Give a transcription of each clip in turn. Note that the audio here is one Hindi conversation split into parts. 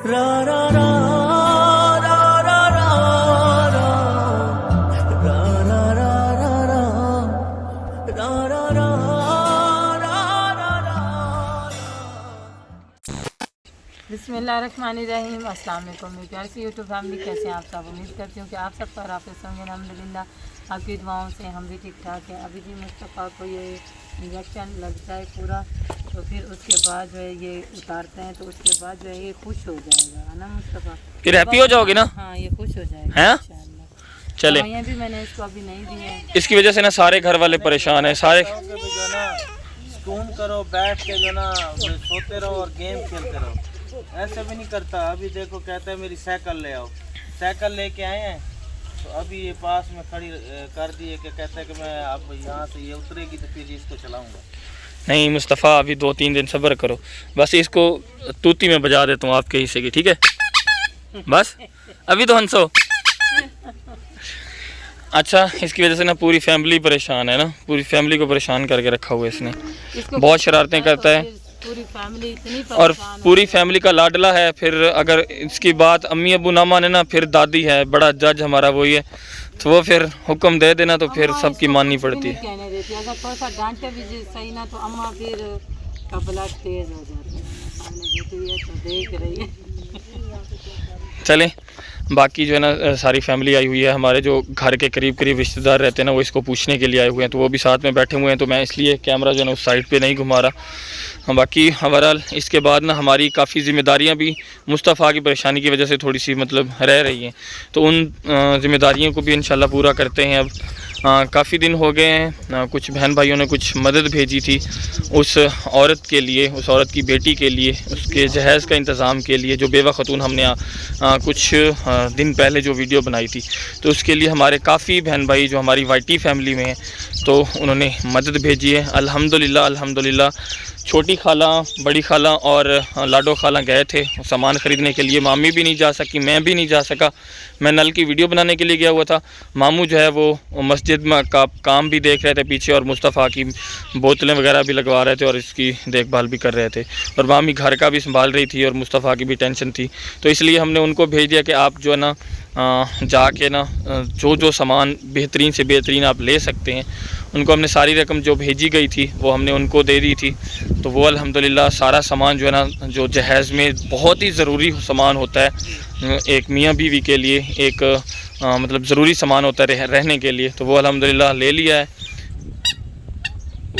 रा रा रा रा रा रा रा रा रा रा रा रा रा रा बिस्मिल्लाहिर्रहमानिर्रहीम। अस्सलाम वालेकुम मेरी प्यारी सी यूट्यूब फैमिली, कैसे हैं आप सब। उम्मीद करती हूँ कि आप सब पर आप होंगे। अल्हम्दुलिल्लाह आपकी दुआओं से हम भी ठीक ठाक हैं। अभी जी मुस्तफ़ा को ये इंजेक्शन लग जाए पूरा, तो फिर उसके बाद जो है ये उतारते हैं, तो उसके बाद जो है ये खुश हो जाएगा, है ना मुस्तफ़ा। फिर हैप्पी हो जाओगे ना? हाँ, ये खुश हो जाएगा हैं? इंशाअल्लाह। चले, दवाइयाँ भी मैंने इसको अभी नहीं दी हैं। इसकी वजह से ना सारे घर वाले परेशान हैं। सारे जो ना सुकून करो, बैठ के जो ना सोते रहो और गेम खेलते रहो, ऐसे भी नहीं करता। अभी देखो कहता है मेरी साइकिल ले आओ, साइकिल लेके आए हैं, तो अभी ये पास में खड़ी कर दी है कि कहता है कि मैं अब यहाँ से ये उतरेगी तो फिर इसको चलाऊंगा। नहीं मुस्तफ़ा, अभी 2-3 दिन सब्र करो, बस इसको तूती में बजा देता हूँ आपके हिस्से की, ठीक है? बस अभी तो हंसो। अच्छा, इसकी वजह से ना पूरी फैमिली परेशान है ना, पूरी फैमिली को परेशान करके रखा हुआ है इसने। बहुत शरारतें करता है पूरी फैमिली इतनी और परेशान पूरी फैमिली का लाडला है। फिर अगर इसकी बात अम्मी अबू ना माने ना, फिर दादी है, बड़ा जज हमारा वही है, तो वो फिर हुक्म दे देना तो फिर सबकी माननी पड़ती है। कहने देती है, अगर थोड़ा सा डांटे भी सही ना तो अम्मा फिर कबला तेज हो जाती है। सामने बेटी है तो देख रही है। चलें, बाकी जो है ना सारी फैमिली आई हुई है, हमारे जो घर के करीब करीब रिश्तेदार रहते हैं ना, वो इसको पूछने के लिए आए हुए हैं, तो वो भी साथ में बैठे हुए हैं, तो मैं इसलिए कैमरा जो है ना उस साइड पे नहीं घुमा रहा। बाकी ओवरऑल इसके बाद ना हमारी काफ़ी ज़िम्मेदारियां भी मुस्तफ़ा की परेशानी की वजह से थोड़ी सी मतलब रह रही हैं, तो उन ज़िम्मेदारियों को भी इंशाल्लाह पूरा करते हैं। अब काफ़ी दिन हो गए हैं, कुछ बहन भाइयों ने कुछ मदद भेजी थी उस औरत के लिए, उस औरत की बेटी के लिए, उसके जहेज़ का इंतज़ाम के लिए, जो बेवा खतून हमने कुछ दिन पहले जो वीडियो बनाई थी, तो उसके लिए हमारे काफ़ी बहन भाई जो हमारी वाईटी फैमिली में हैं, तो उन्होंने मदद भेजी है। अल्हम्दुलिल्लाह अल्हम्दुलिल्लाह। छोटी खाला, बड़ी खाला और लाडो खाला गए थे सामान ख़रीदने के लिए। मामी भी नहीं जा सकी, मैं भी नहीं जा सका। मैं नल की वीडियो बनाने के लिए गया हुआ था। मामू जो है वो मस्जिद में का काम भी देख रहे थे पीछे, और मुस्तफ़ा की बोतलें वगैरह भी लगवा रहे थे और इसकी देखभाल भी कर रहे थे, और मामी घर का भी संभाल रही थी और मुस्तफ़ा की भी टेंशन थी। तो इसलिए हमने उनको भेज दिया कि आप जो है ना जाके ना जो सामान बेहतरीन से बेहतरीन आप ले सकते हैं। उनको हमने सारी रकम जो भेजी गई थी वो हमने उनको दे दी थी, तो वो अल्हम्दुलिल्लाह सारा सामान जो है ना, जो जहेज़ में बहुत ही ज़रूरी सामान होता है एक मियाँ बीवी के लिए, एक मतलब ज़रूरी सामान होता है रहने के लिए, तो वो अल्हम्दुलिल्लाह ले लिया है।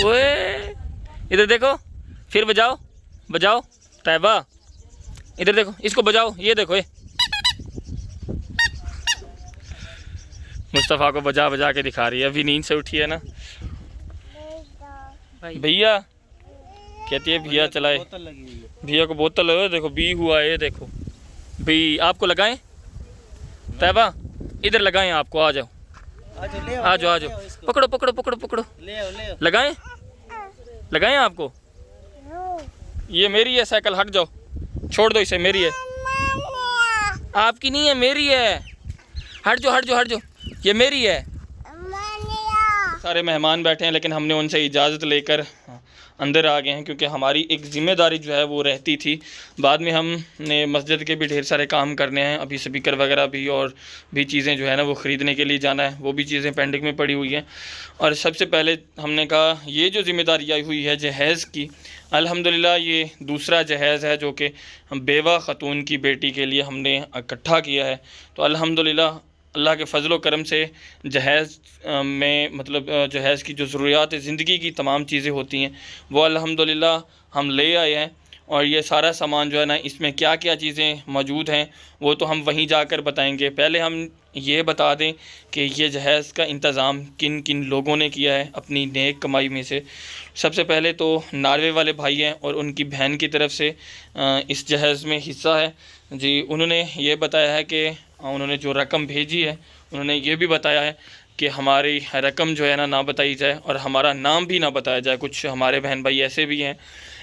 ओए इधर देखो, फिर बजाओ बजाओ तैयबा, इधर देखो, इसको बजाओ, ये देखो, ये मुस्तफ़ा को बजा बजा के दिखा रही है। अभी नींद से उठी है ना भैया, कहती है भैया चलाए, बोतल लगी हुई है, भैया को बोतल है, देखो बी हुआ है, ये देखो भी। आपको लगाएं तैयबा, इधर लगाएं, आपको आ जाओ, आ जाओ आ जाओ, पकड़ो पकड़ो पकड़ो पकड़ो, ले आओ लगाएं लगाएं आपको। ये मेरी है साइकिल, हट जाओ, छोड़ दो इसे, मेरी है, आपकी नहीं है, मेरी है, हट जाओ हट जाओ हट जाओ, ये मेरी है। सारे मेहमान बैठे हैं, लेकिन हमने उनसे इजाज़त लेकर अंदर आ गए हैं, क्योंकि हमारी एक ज़िम्मेदारी जो है वो रहती थी। बाद में हमने मस्जिद के भी ढेर सारे काम करने हैं, अभी स्पीकर वगैरह भी और भी चीज़ें जो है ना वो ख़रीदने के लिए जाना है, वो भी चीज़ें पेंडिंग में पड़ी हुई हैं। और सबसे पहले हमने कहा ये जो ज़िम्मेदारी आई हुई है जहेज़ की, अल्हम्दुलिल्लाह ये दूसरा जहेज़ है जो कि बेवा ख़तून की बेटी के लिए हमने इकट्ठा किया है। तो अल्हम्दुलिल्लाह अल्लाह के फ़ज़ल व करम से जहेज़ में मतलब जहेज़ की जो ज़रूरियात ज़िंदगी की तमाम चीज़ें होती हैं वो अल्हम्दुलिल्लाह हम ले आए हैं। और ये सारा सामान जो है ना, इसमें क्या क्या चीज़ें मौजूद हैं वो तो हम वहीं जाकर बताएंगे। पहले हम ये बता दें कि ये जहेज़ का इंतज़ाम किन किन लोगों ने किया है अपनी नेक कमाई में से। सबसे पहले तो नार्वे वाले भाई हैं और उनकी बहन की तरफ से इस जहेज़ में हिस्सा है जी। उन्होंने ये बताया है कि उन्होंने जो रकम भेजी है, उन्होंने ये भी बताया है कि हमारी रकम जो है ना बताई जाए और हमारा नाम भी ना बताया जाए। कुछ हमारे बहन भाई ऐसे भी हैं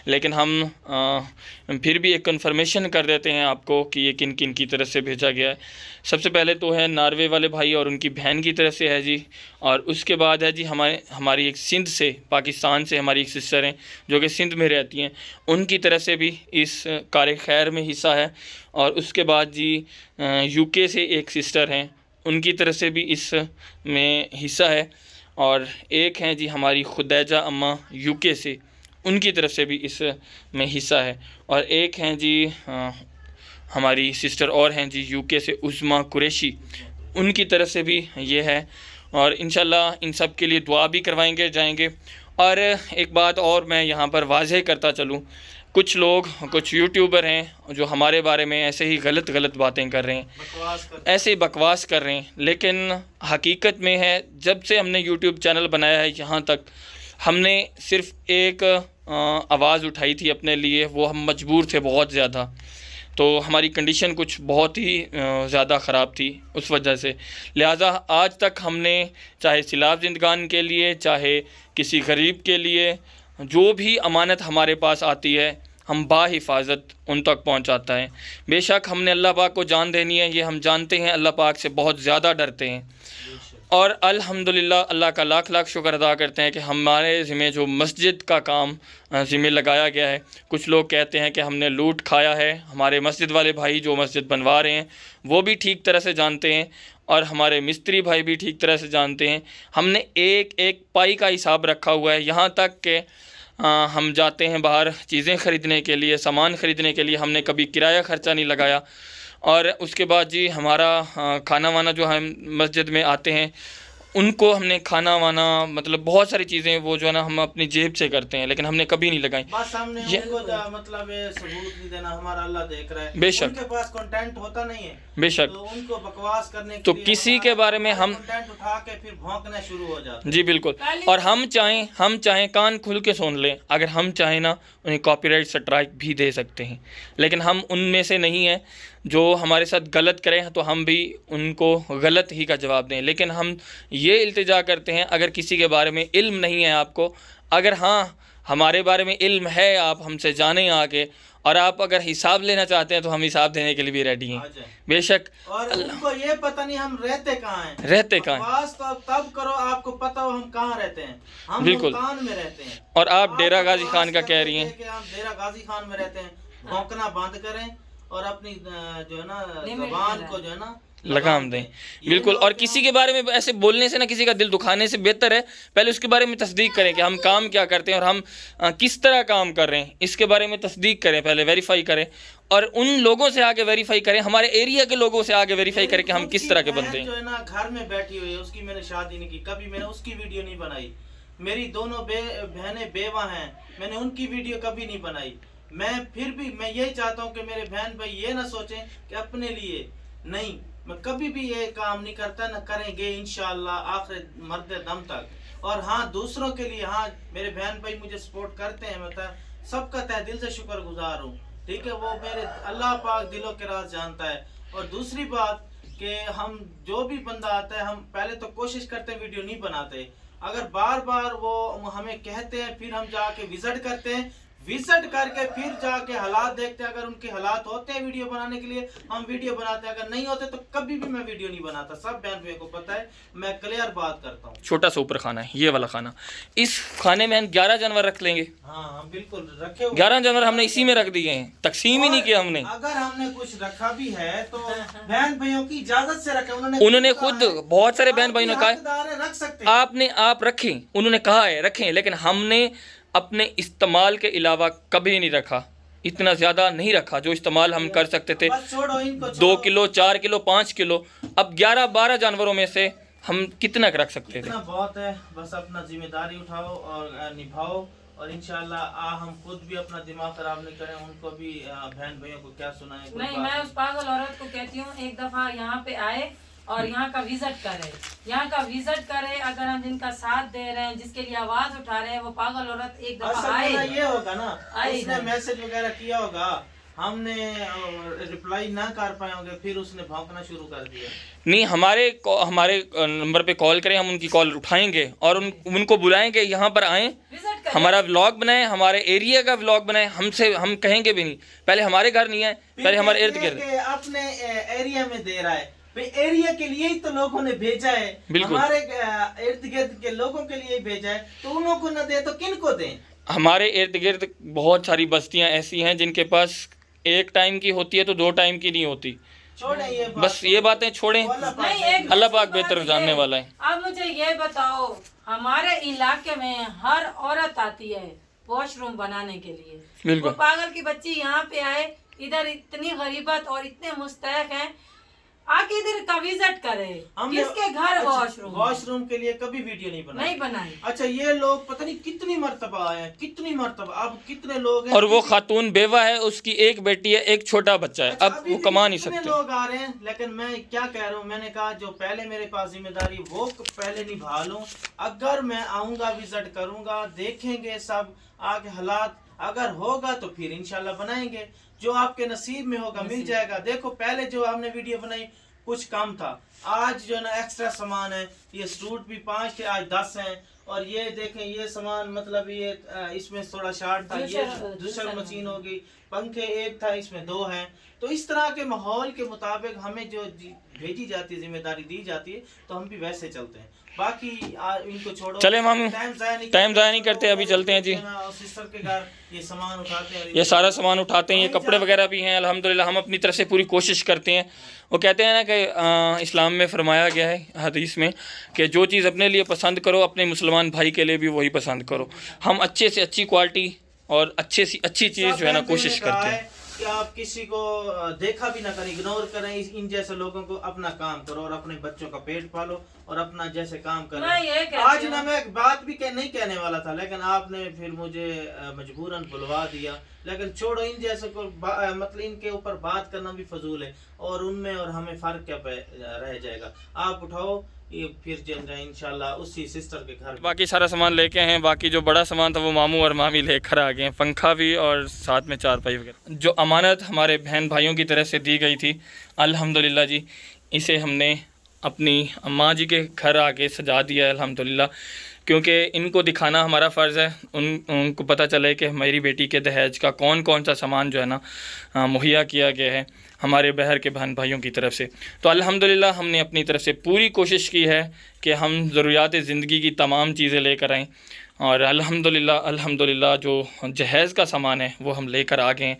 लेकिन हम फिर भी एक कन्फर्मेशन कर देते हैं आपको कि ये किन किन की तरफ से भेजा गया है। सबसे पहले तो है नॉर्वे वाले भाई और उनकी बहन की तरफ से है जी, और उसके बाद है जी हमारी एक सिंध से, पाकिस्तान से हमारी एक सिस्टर हैं जो कि सिंध में रहती हैं, उनकी तरफ से भी इस कार खैर में हिस्सा है। और उसके बाद जी यूके से एक सिस्टर हैं, उनकी तरफ से भी इस में हिस्सा है। और एक हैं जी हमारी खुदैजा अम्मा यूके से, उनकी तरफ से भी इस में हिस्सा है। और एक हैं जी हमारी सिस्टर और हैं जी यूके से उस्मा कुरैशी, उनकी तरफ से भी ये है। और इंशाल्लाह इन सब के लिए दुआ भी करवाएंगे जाएंगे। और एक बात और मैं यहाँ पर वाज़ेह करता चलूँ, कुछ लोग, कुछ यूट्यूबर हैं जो हमारे बारे में ऐसे ही गलत बातें कर रहे हैं, ऐसे ही बकवास कर रहे हैं, लेकिन हकीकत में है जब से हमने यूट्यूब चैनल बनाया है यहाँ तक, हमने सिर्फ़ एक आवाज़ उठाई थी अपने लिए, वो हम मजबूर थे बहुत ज़्यादा, तो हमारी कंडीशन कुछ बहुत ही ज़्यादा ख़राब थी उस वजह से। लिहाजा आज तक हमने चाहे सिलाब जिंदगान के लिए, चाहे किसी गरीब के लिए, जो भी अमानत हमारे पास आती है हम बाहिफाजत उन तक पहुंचाता है। बेशक हमने अल्लाह पाक को जान देनी है, ये हम जानते हैं, अल्लाह पाक से बहुत ज़्यादा डरते हैं। और अल्हम्दुलिल्लाह अल्लाह का लाख लाख शुक्र अदा करते हैं कि हमारे ज़िम्मे जो मस्जिद का काम ज़िम्मे लगाया गया है। कुछ लोग कहते हैं कि हमने लूट खाया है, हमारे मस्जिद वाले भाई जो मस्जिद बनवा रहे हैं वो भी ठीक तरह से जानते हैं, और हमारे मिस्त्री भाई भी ठीक तरह से जानते हैं। हमने एक एक पाई का हिसाब रखा हुआ है, यहाँ तक कि हम जाते हैं बाहर चीज़ें ख़रीदने के लिए, सामान ख़रीदने के लिए, हमने कभी किराया ख़र्चा नहीं लगाया। और उसके बाद जी हमारा खाना वाना जो हम मस्जिद में आते हैं उनको हमने खाना वाना, मतलब बहुत सारी चीज़ें वो जो है ना हम अपनी जेब से करते हैं, लेकिन हमने कभी नहीं लगाई। बस हमने उनको मतलब सबूत नहीं देना, हमारा अल्लाह देख रहा है। बेशक उनके पास कंटेंट होता नहीं है, बेशक, तो उनको बकवास करने के तो लिए किसी के बारे में हम कंटेंट उठा के फिर भौंकना शुरू हो जाता है। जी बिल्कुल। और हम चाहें कान खुल के सुन लें, अगर हम चाहें ना उन्हें कॉपीराइट स्ट्राइक भी दे सकते हैं, लेकिन हम उनमें से नहीं हैं। जो हमारे साथ गलत करें तो हम भी उनको गलत ही का जवाब दें, लेकिन हम ये इल्तिजा करते हैं अगर किसी के बारे में इल्म नहीं है आपको, अगर हाँ हमारे बारे में इल्म है, आप हमसे जानें आके, और आप अगर हिसाब लेना चाहते हैं तो हम हिसाब देने के लिए भी रेडी हैं, बेशक। और उनको ये पता नहीं हम रहते कहाँ हैं, रहते कहाँ हैं, बकवास तो तब करो आपको पता हो हम कहाँ रहते हैं। हम बिल्कुल मुल्तान में रहते हैं और आप डेरा गाजी खान का कह रही हैं कि हम डेरा गाजी खान में रहते हैं। भौंकना बंद करें और अपनी जो है ना ज़बान को जो है ना लगाम दें, बिल्कुल। और किसी के बारे में ऐसे बोलने से ना, किसी का दिल दुखाने से बेहतर है पहले उसके बारे में तस्दीक करें कि हम काम क्या करते हैं और हम किस तरह काम कर रहे हैं, इसके बारे में तस्दीक करें, पहले वेरीफाई करें, और उन लोगों से आगे वेरीफाई करें, हमारे एरिया के लोगों से आगे वेरीफाई करें कि हम किस तरह के बंदे हैं। जो है ना घर में बैठी हुई है, उसकी मैंने शादी नहीं की, कभी मैंने उसकी वीडियो नहीं बनाई। मेरी दोनों बहनें बेवा हैं, मैंने उनकी वीडियो कभी नहीं बनाई। मैं फिर भी मैं यही चाहता हूँ कि मेरे बहन भाई ये ना सोचें कि अपने लिए नहीं, मैं कभी भी ये काम नहीं करता, न करेंगे इंशाअल्लाह आखिर मरते दम तक। और हाँ दूसरों के लिए, हाँ मेरे बहन भाई मुझे सपोर्ट करते हैं, मतलब सबका तहे दिल से शुक्रगुजार हूँ, ठीक है। वो मेरे अल्लाह पाक दिलों के राज जानता है। और दूसरी बात कि हम जो भी बंदा आता है, हम पहले तो कोशिश करते हैं वीडियो नहीं बनाते, अगर बार बार वो हमें कहते हैं फिर हम जाके विजिट करते हैं, विजिट करके फिर जाके हालात देखते हैं। अगर उनके हालात होते हैं वीडियो बनाने के लिए हम वीडियो बनाते हैं, अगर नहीं होते तो कभी भी मैं वीडियो नहीं बनाता। सब बहन भाई को पता है, मैं क्लियर बात करता हूँ। छोटा सा ऊपर खाना है, ये वाला खाना, इस खाने में हम 11 जानवर रख लेंगे। हाँ बिल्कुल रखे हुए 11 जानवर हमने इसी में रख दिए हैं, तकसीम ही नहीं किया हमने। अगर हमने कुछ रखा भी है तो बहन भाइयों की इजाजत से रखा। उन्होंने खुद बहुत सारे बहन भाइयों ने कहा रख सकते हैं, आप रखें, उन्होंने कहा है रखें, लेकिन हमने अपने इस्तेमाल के अलावा कभी नहीं रखा, इतना ज़्यादा नहीं रखा जो इस्तेमाल हम कर सकते थे। 2 किलो 4 किलो 5 किलो, अब 11-12 जानवरों में से हम कितना रख सकते थे? बहुत है, बस अपना जिम्मेदारी उठाओ और निभाओ, और इंशाल्लाह हम खुद भी अपना दिमाग खराब नहीं करें, उनको भी बहन भाइयों को क्या सुनाएं। नहीं, मैं उस पागल औरत को कहती हूँ एक दफा यहाँ पे आए और यहाँ का विजिट करे, अगर हम जिनका साथ दे रहे हैं, जिसके लिए आवाज उठा रहे हैं, वो पागल औरत एक दफा आए। ये होगा ना, उसने मैसेज वगैरह किया होगा, हमने रिप्लाई ना कर पाए होंगे, फिर उसने भौंकना शुरू कर दिया। नहीं, हमारे नंबर पे कॉल करें, हम उनकी कॉल उठाएंगे और उनको बुलाएंगे, यहाँ पर आएँ, करें। हमारा व्लॉग बनाए, हमारे एरिया का व्लॉग बनाए, हम कहेंगे भी नहीं, पहले हमारे घर नहीं है, पहले हमारे इर्द गिर्द। अपने एरिया में दे रहा है भाई, एरिया के लिए ही तो लोगों ने भेजा है, बिल्कुल। हमारे इर्द गिर्द के लोगों के लिए ही भेजा है, तो उन को न दे तो किन को दें? हमारे इर्द गिर्द बहुत सारी बस्तियां ऐसी हैं जिनके पास एक टाइम की होती है तो 2 टाइम की नहीं होती। छोड़ें ये बात, बस ये बातें छोड़ें, नहीं, एक अल्लाह पाक दूसरी बेहतर बात जानने ये, वाला है। अब मुझे ये बताओ, हमारे इलाके में हर औरत आती है वॉशरूम बनाने के लिए, बिल्कुल। वो पागल की बच्ची यहाँ पे आए, इधर इतनी गरीबत और इतने मुस्तहक हैं, आके इधर का विजिट करे, हमने किसके घर वॉशरूम के लिए कभी वीडियो नहीं बनाई। अच्छा, ये लोग पता नहीं कितनी मर्तबा आए हैं, कितनी मर्तबा, अब कितने लोग हैं, और वो खातून बेवा है, उसकी एक बेटी है, एक छोटा बच्चा है। अच्छा, अब वो कमा नहीं कितने सकते। लोग आ रहे हैं, लेकिन मैं क्या कह रहा हूँ, मैंने कहा जो पहले मेरे पास जिम्मेदारी वो पहले निभा लूं। अगर मैं आऊंगा, विजिट करूंगा, देखेंगे सब आगे हालात, अगर होगा तो फिर इंशाल्लाह बनाएंगे, जो आपके नसीब में होगा मिल जाएगा। देखो पहले जो हमने वीडियो बनाई कुछ कम था, आज जो है ना एक्स्ट्रा सामान है, ये सूट भी 5 थे, आज 10 हैं, और ये देखें ये सामान मतलब ये इसमें थोड़ा शार्ट था, ये दूसरा मशीन होगी, पंखे एक था इसमें 2 हैं। तो इस तरह के माहौल के मुताबिक हमें जो भेजी जाती है, जिम्मेदारी दी जाती है, तो हम भी वैसे चलते हैं। बाकी इनको छोड़ो, चले मामू, टाइम ज़ाया नहीं करते, अभी चलते हैं जी। सिस्टर के घर ये सामान उठाते हैं, ये सारा सामान उठाते हैं, ये कपड़े वगैरह भी हैं अल्हम्दुलिल्लाह। हम अपनी तरफ से पूरी कोशिश करते हैं। वो कहते हैं ना कि इस्लाम में फरमाया गया है हदीस में कि जो चीज़ अपने लिए पसंद करो, अपने मुसलमान भाई के लिए भी वही पसंद करो। हम अच्छे से अच्छी क्वालिटी और अच्छे से अच्छी चीज़ जो है ना कोशिश करते हैं कि आप किसी को देखा भी ना करें, इग्नोर करें, इन जैसे लोगों को अपना काम करो और अपने बच्चों का पेट पालो और अपना जैसे काम करें। आज ना मैं एक बात भी नहीं कहने वाला था, लेकिन आपने फिर मुझे मजबूरन बुलवा दिया। लेकिन छोड़ो, इन जैसे को मतलब इनके ऊपर बात करना भी फजूल है, और उनमें और हमें फ़र्क क्या रह जाएगा। आप उठाओ ये, फिर चल जाए इंशाल्लाह उसी सिस्टर के घर। बाकी सारा सामान लेके आए हैं, बाकी जो बड़ा सामान था वो मामू और मामी लेकर आ गए हैं, पंखा भी और साथ में चारपाई वगैरह। जो अमानत हमारे बहन भाइयों की तरफ से दी गई थी अल्हम्दुलिल्लाह जी, इसे हमने अपनी अम्मा जी के घर आके सजा दिया है अल्हम्दुलिल्लाह, क्योंकि इनको दिखाना हमारा फ़र्ज़ है, उनको पता चले कि मेरी बेटी के दहेज का कौन कौन सा सामान जो है ना मुहैया किया गया है हमारे बहर के बहन भाइयों की तरफ से। तो अल्हम्दुलिल्लाह हमने अपनी तरफ से पूरी कोशिश की है कि हम ज़रूरियात ज़िंदगी की तमाम चीज़ें लेकर आएँ, और अल्हम्दुलिल्लाह जो जहेज़ का सामान है वो हम लेकर आ गए हैं,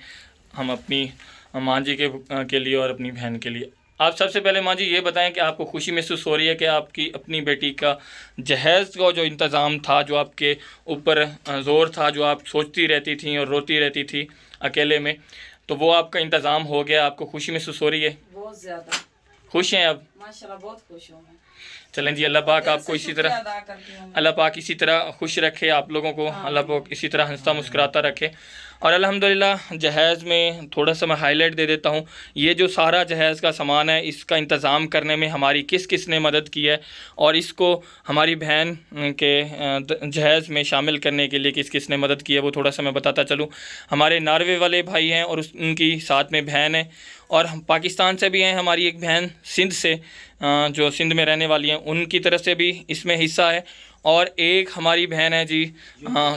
हम अपनी माँ जी के लिए और अपनी बहन के लिए। आप सबसे पहले माँ जी ये बताएं कि आपको खुशी महसूस हो रही है कि आपकी अपनी बेटी का जहेज़ का जो इंतज़ाम था, जो आपके ऊपर ज़ोर था, जो आप सोचती रहती थी और रोती रहती थी अकेले में, तो वो आपका इंतज़ाम हो गया, आपको खुशी महसूस हो रही है? बहुत ज़्यादा खुश हैं अब? माशाल्लाह बहुत खुश हूँ मैं। चलें जी, अल्लाह पाक आपको इसी तरह खुश रखे, आप लोगों को अल्लाह पाक इसी तरह हंसता मुस्कुराता रखे। और अल्हम्दुलिल्लाह जहेज़ में थोड़ा सा मैं हाईलाइट दे देता हूँ, ये जो सारा जहेज़ का सामान है इसका इंतज़ाम करने में हमारी किस किस ने मदद की है, और इसको हमारी बहन के जहेज़ में शामिल करने के लिए किस किस ने मदद की है वो थोड़ा सा मैं बताता चलूँ। हमारे नार्वे वाले भाई हैं और उनकी साथ में बहन है, और हम पाकिस्तान से भी हैं, हमारी एक बहन सिंध से जो सिंध में रहने वाली हैं उनकी तरफ से भी इसमें हिस्सा है, और एक हमारी बहन है जी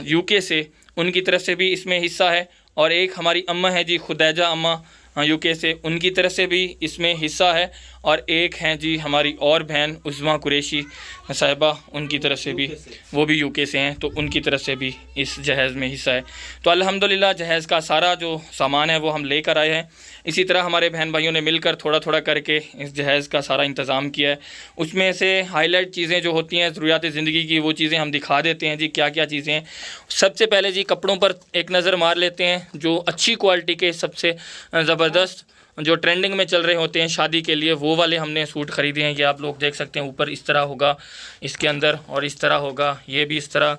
यूके से, उनकी तरफ से भी इसमें हिस्सा है, और एक हमारी अम्मा है जी खुदैजा अम्मा यूके से, उनकी तरफ से भी इसमें हिस्सा है, और एक हैं जी हमारी और बहन उज़्मा कुरैशी साहिबा, उनकी तरफ से भी, वो भी यूके से हैं, तो उनकी तरफ से भी इस जहेज़ में हिस्सा है। तो अल्हम्दुलिल्लाह जहेज़ का सारा जो सामान है वो हम लेकर आए हैं। इसी तरह हमारे बहन भाइयों ने मिलकर थोड़ा थोड़ा करके इस जहेज़ का सारा इंतज़ाम किया है। उसमें से हाईलाइट चीज़ें जो होती हैं ज़रूरियात ज़िंदगी की, वो चीज़ें हम दिखा देते हैं जी, क्या क्या चीज़ें हैं। सबसे पहले जी कपड़ों पर एक नज़र मार लेते हैं, जो अच्छी क्वालिटी के सबसे ज़बरदस्त जो ट्रेंडिंग में चल रहे होते हैं शादी के लिए, वो वाले हमने सूट ख़रीदे हैं। ये आप लोग देख सकते हैं, ऊपर इस तरह होगा इसके अंदर, और इस तरह होगा, ये भी इस तरह,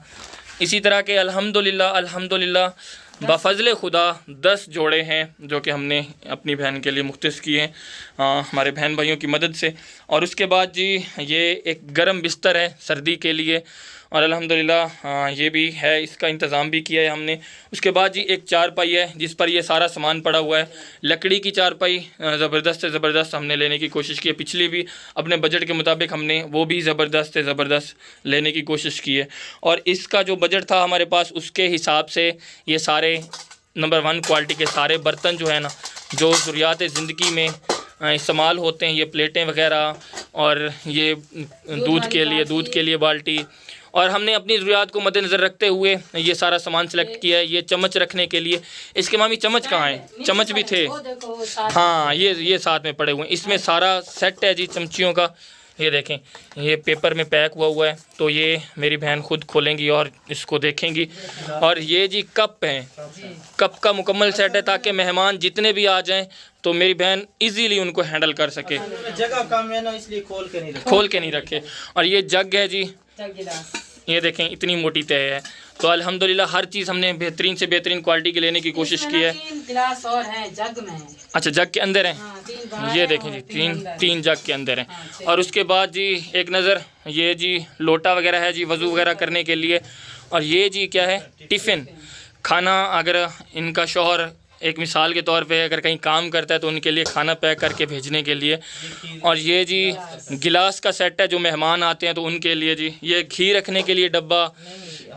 इसी तरह के अल्हम्दुलिल्लाह बफ़ज़्ल खुदा 10 जोड़े हैं जो कि हमने अपनी बहन के लिए मुख्तस किए हैं हमारे बहन भाइयों की मदद से। और उसके बाद जी ये एक गर्म बिस्तर है सर्दी के लिए, और अल्हम्दुलिल्लाह ये भी है, इसका इंतज़ाम भी किया है हमने। उसके बाद जी एक चारपाई है जिस पर ये सारा सामान पड़ा हुआ है, लकड़ी की चारपाई ज़बरदस्त से ज़बरदस्त हमने लेने की कोशिश की है। पिछली भी अपने बजट के मुताबिक हमने वो भी ज़बरदस्त से ज़बरदस्त लेने की कोशिश की है। और इसका जो बजट था हमारे पास उसके हिसाब से ये सारे नंबर 1 क्वालिटी के सारे बर्तन जो है ना, जो ज़रूरियात ज़िंदगी में इस्तेमाल होते हैं, ये प्लेटें वगैरह और ये दूध के लिए बाल्टी, और हमने अपनी ज़रूरियात को मद्देनज़र रखते हुए ये सारा सामान सेलेक्ट किया है। ये चम्मच रखने के लिए, इसके मामी चम्मच कहाँ है? चम्मच भी थे, हाँ ये साथ में पड़े हुए हैं। इसमें सारा सेट है जी चमचियों का। ये देखें, ये पेपर में पैक हुआ है, तो ये मेरी बहन खुद खोलेंगी और इसको देखेंगी। और ये जी कप हैं, कप का मुकम्मल सेट है ताकि मेहमान जितने भी आ जाएं तो मेरी बहन इजीली उनको हैंडल कर सके। जगह कम है ना, इसलिए खोल के नहीं रखे। और ये जग है जी, ये देखें इतनी मोटी तय है। तो अल्हम्दुलिल्लाह हर चीज़ हमने बेहतरीन से बेहतरीन क्वालिटी की लेने की कोशिश की है। 3 गिलास और हैं जग में। अच्छा, जग के अंदर है, ये देखें जी, तीन जग के अंदर है। और उसके बाद जी एक नज़र ये जी लोटा वगैरह है जी वज़ू वगैरह करने के लिए। और ये जी क्या है? टिफ़िन, खाना। अगर इनका शौहर एक मिसाल के तौर पे अगर कहीं काम करता है तो उनके लिए खाना पैक करके भेजने के लिए। और ये जी गिलास का सेट है, जो मेहमान आते हैं तो उनके लिए जी। ये घी रखने के लिए डब्बा,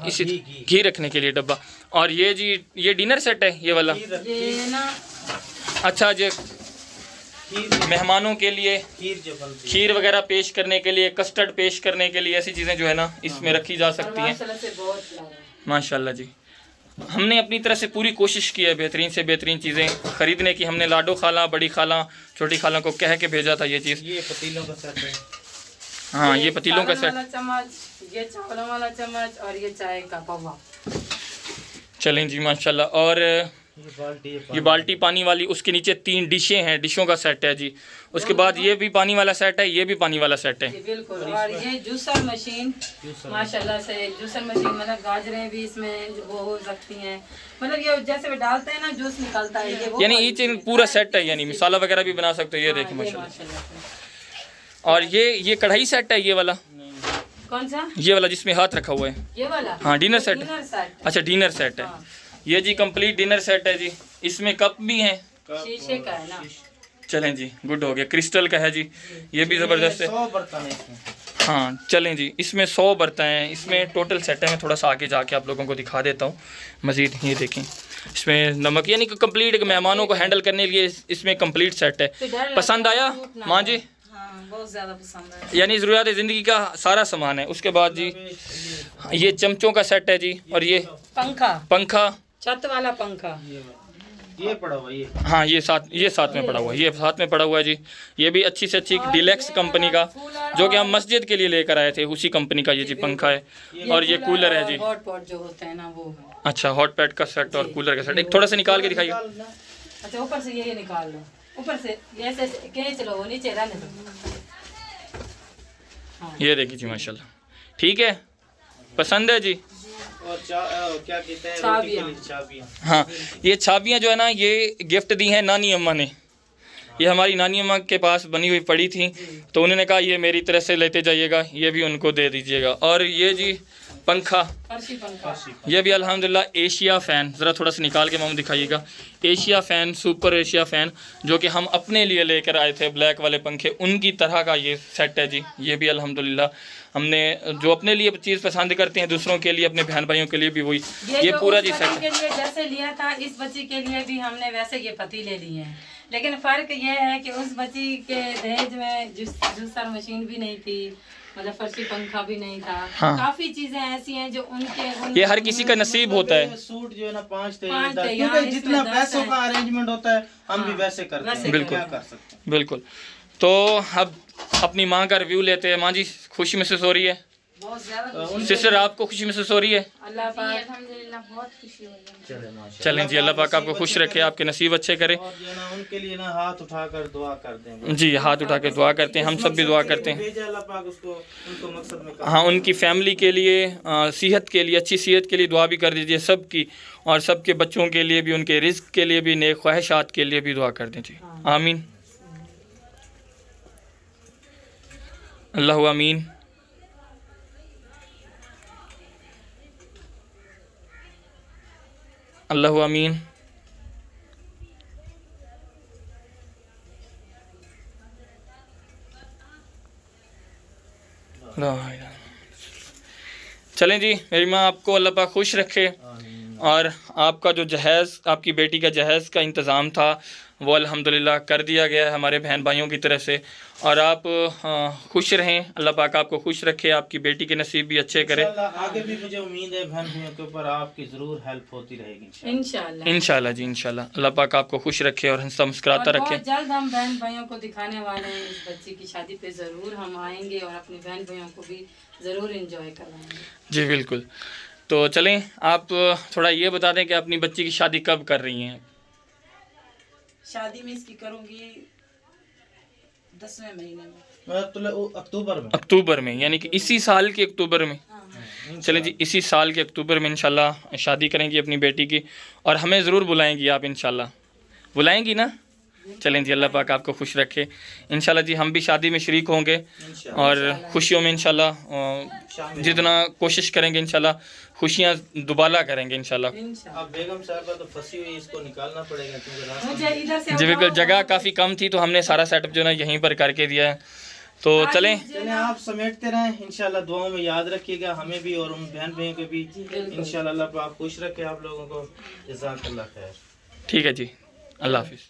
इसी घी रखने के लिए डब्बा। और ये जी ये डिनर सेट है ये वाला, ये ना अच्छा जी मेहमानों के लिए खीर वगैरह पेश करने के लिए, कस्टर्ड पेश करने के लिए, ऐसी चीज़ें जो है ना इसमें रखी जा सकती हैं। माशाल्लाह जी, हमने अपनी तरफ से पूरी कोशिश की है बेहतरीन से बेहतरीन चीज़ें ख़रीदने की। हमने लाडो खाला, बड़ी खाला, छोटी खाला को कह के भेजा था ये चीज़। ये पतीलों का सेट है, हाँ ये पतीलों का सेट, चम्मच, ये चावलों वाला चम्मच और ये चाय का पौवा। चलें जी माशाल्लाह। और ये बाल्टी पानी वाली, उसके नीचे 3 डिशें हैं, डिशों का सेट है जी। उसके बाद ये भी पानी वाला सेट है, ये भी पानी वाला सेट है बिल्कुल। और ये जूसर मशीन माशाल्लाह से, जूसर मशीन मतलब गाजरें भी इसमें वो हो सकती हैं, मतलब ये जैसे भी डालते हैं ना जूस निकलता है, ये वो यानी ये चीज़ पूरा सेट है, यानी मसाला वगैरह भी बना सकते हो। ये देखिए माशाल्लाह। और ये कढ़ाई सेट है, ये वाला कौन सा? ये वाला जिसमें हाथ रखा हुआ है, ये वाला, हाँ डिनर सेट। Dinner set. अच्छा डिनर सेट है, ये जी कंप्लीट डिनर सेट है जी। इसमें कप भी हैं, शीशे का है ना। चलें जी, गुड हो गया। क्रिस्टल का है जी, ये भी ज़बरदस्त है। 100 बर्तन है इसमें। हाँ चलें जी, इसमें 100 बर्तन हैं। इसमें टोटल सेट है, मैं थोड़ा सा आगे जाके आप लोगों को दिखा देता हूँ मज़ीद। ये देखें, इसमें नमक, यानी कि कंप्लीट मेहमानों को हैंडल करने के लिए इसमें कंप्लीट सेट है। पसंद आया माँ जी? बहुत ज़्यादा पसंद है, यानी ज़रूरियात ज़िंदगी का सारा सामान है। उसके बाद जी ये चमचों का सेट है जी। और ये पंखा, छत वाला पंखा, ये पड़ा हुआ, ये हाँ ये साथ में पड़ा हुआ है, ये साथ में पड़ा हुआ है जी। ये भी अच्छी से अच्छी डिलेक्स कंपनी का, जो कि हम मस्जिद के लिए लेकर आए थे, उसी कंपनी का ये जी पंखा है। और ये कूलर है जी, हॉट पॉट जो होते हैं ना वो है। अच्छा हॉट पैड का सेट और कूलर का सेट। एक थोड़ा सा निकाल के दिखाइए। अच्छा ऊपर से ये निकाल लो, ऊपर से ऐसे खींच लो, वो नीचे रहने दो। ये देखिए जी माशाल्लाह, ठीक है, पसंद है जी। और क्या कहते हैं, रोटी के लिए चाबियाँ। हाँ ये चाबियाँ जो है ना, ये गिफ्ट दी हैं नानी अम्मा ने। ये हमारी नानी अम्मा के पास बनी हुई पड़ी थी, तो उन्होंने कहा ये मेरी तरफ से लेते जाइएगा, ये भी उनको दे दीजिएगा। और ये जी पंखा, ये भी अल्हम्दुलिल्लाह एशिया फ़ैन, ज़रा थोड़ा सा निकाल के मामू दिखाइएगा। Asia fan, super Asia fan, जो कि हम अपने लिए लेकर आए थे, ब्लैक वाले पंखे, उनकी तरह का ये सेट है जी। ये भी अल्हम्दुलिल्लाह हमने जो अपने लिए चीज़ पसंद करते हैं, दूसरों के लिए, अपने बहन भाइयों के लिए भी वही ये पूरा जी सेट के लिए जैसे लिया था, इस बच्ची के लिए भी हमने वैसे ये पतीले लिए हैं। लेकिन फ़र्क ये है कि उस बच्ची के दहेज में जूसर मशीन भी नहीं थी, मतलब फर्शी पंखा भी नहीं था। हाँ। काफी चीजें ऐसी हैं जो उनके ये हर किसी का नसीब होता है। सूट जो है ना 5 थे, क्योंकि जितना पैसों का अरेंजमेंट होता है हम भी वैसे करते हैं, बिल्कुल क्या कर सकते हैं। बिल्कुल। तो अब अपनी माँ का रिव्यू लेते हैं। माँ जी खुशी महसूस हो रही है? बहुत ज्यादा। सिस्टर आपको खुशी महसूस हो रही है? अल्लाह पाक अल्हम्दुलिल्लाह बहुत खुशी हो रही है। चलें जी, अल्लाह पाक आपको खुश रखे, आपके नसीब अच्छे करे। और जो है ना उनके लिए ना हाथ उठाकर दुआ कर दें जी, हाथ उठा के दुआ करते हैं, हम सब भी दुआ करते हैं। भेजा अल्लाह पाक उसको उनको मकसद में हाँ, उनकी फैमिली के लिए, सेहत के लिए, अच्छी सेहत के लिए दुआ भी कर दीजिए सब की, और सबके बच्चों के लिए भी, उनके रिस्क के लिए भी, नेक ख्वाहिशात के लिए भी दुआ कर दीजिए। आमीन, अल्लाह आमीन। अल्लाहु आमीन। चलें जी, मेरी माँ आपको अल्लाह पाक खुश रखे और आपका जो जहेज़, आपकी बेटी का जहेज़ का इंतज़ाम था वो अल्हम्दुलिल्लाह कर दिया गया है हमारे बहन भाइयों की तरफ से। और आप खुश रहें, अल्लाह पाक आपको खुश रखे, आपकी बेटी के नसीब भी अच्छे करे। आगे भी मुझे उम्मीद है बहन भाइयों के ऊपर आपकी ज़रूर हेल्प होती रहेगी इंशाल्लाह। इंशाल्लाह जी, इंशाल्लाह। अल्लाह पाक आपको खुश रखे और हंसता मुस्कुराता रखे। बहुत जल्द हम बहन भाइयों को दिखाने वाले हैं, इस बच्ची की शादी पे ज़रूर हम आएंगे और अपने बहन भाइयों को भी ज़रूर इंजॉय करवाएंगे। जी बिल्कुल। तो चलें, आप थोड़ा ये बता दें कि अपनी बच्ची की शादी कब कर रही हैं? शादी में इसकी करूंगी 10वें महीने में, अक्टूबर में, यानी कि इसी साल के अक्टूबर में। चलें जी, इसी साल के अक्टूबर में इंशाल्लाह शादी करेंगी अपनी बेटी की और हमें ज़रूर बुलाएंगी आप, इंशाल्लाह बुलाएंगी ना? चलें जी, अल्लाह पाक आपको खुश रखे। इंशाल्लाह जी हम भी शादी में शरीक होंगे और खुशियों में इंशाल्लाह जितना कोशिश करेंगे इंशाल्लाह खुशियाँ दुबाला करेंगे इंशाल्लाह। अब बेगम साहबा तो फंसी हुई, इसको निकालना पड़ेगा क्योंकि रास्ते में जी बिल्कुल, जगह काफ़ी कम थी तो हमने सारा सेटअप जो है ना यहीं पर करके दिया है। तो चलें आप समेटते रहें, इंशाल्लाह दुआओं में याद रखिएगा हमें भी और उन बहन भाइयों को भी। इंशाल्लाह अल्लाह पाक खुश रखे आप लोगों को। जज़ाकल्लाह खैर। ठीक है जी, अल्लाह हाफिज़।